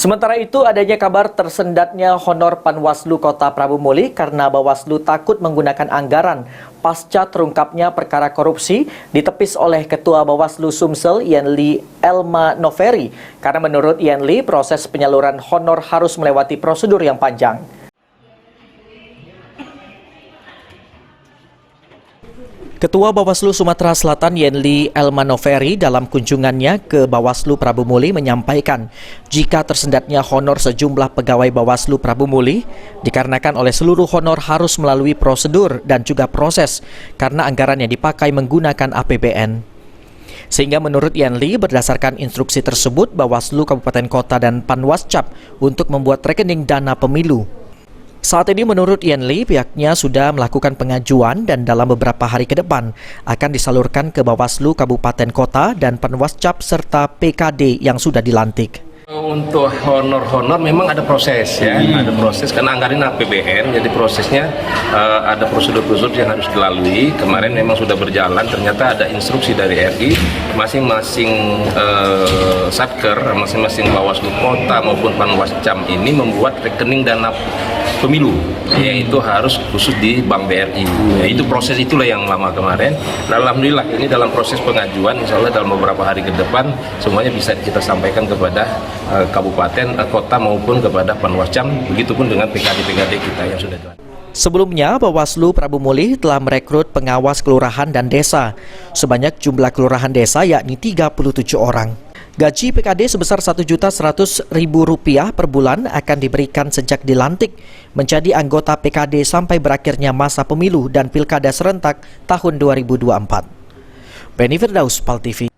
Sementara itu, adanya kabar tersendatnya honor Panwaslu Kota Prabu Muli karena Bawaslu takut menggunakan anggaran pasca terungkapnya perkara korupsi ditepis oleh Ketua Bawaslu Sumsel Yenli Elma Noveri. Karena menurut Yenli, proses penyaluran honor harus melewati prosedur yang panjang. Ketua Bawaslu Sumatera Selatan Yenli Elma Noveri dalam kunjungannya ke Bawaslu Prabu Muli menyampaikan jika tersendatnya honor sejumlah pegawai Bawaslu Prabu Muli dikarenakan oleh seluruh honor harus melalui prosedur dan juga proses karena anggaran yang dipakai menggunakan APBN. Sehingga menurut Yenli, berdasarkan instruksi tersebut, Bawaslu Kabupaten Kota dan Panwascap untuk membuat rekening dana pemilu. Saat ini menurut Yenli, pihaknya sudah melakukan pengajuan dan dalam beberapa hari ke depan akan disalurkan ke Bawaslu Kabupaten Kota dan Panwascap serta PKD yang sudah dilantik. Untuk honor-honor memang ada proses ya, ada proses karena anggaran APBN, jadi prosesnya ada prosedur-prosedur yang harus dilalui. Kemarin memang sudah berjalan, ternyata ada instruksi dari RI, masing-masing satker, masing-masing Bawaslu Kota maupun Panwascam ini membuat rekening dana pemilu, yaitu harus khusus di Bank BRI. Ya, itu proses itulah yang lama kemarin. Nah, alhamdulillah ini dalam proses pengajuan, insya Allah dalam beberapa hari ke depan semuanya bisa kita sampaikan kepada kabupaten, kota maupun kepada Panwascam, begitupun dengan PKD-PKD kita yang sudah ada. Sebelumnya, Bawaslu Prabu Muli telah merekrut pengawas kelurahan dan desa. Sebanyak jumlah kelurahan desa yakni 37 orang. Gaji PKD sebesar Rp1.100.000 per bulan akan diberikan sejak dilantik menjadi anggota PKD sampai berakhirnya masa pemilu dan pilkada serentak tahun 2024. Benny Firdaus, PAL TV.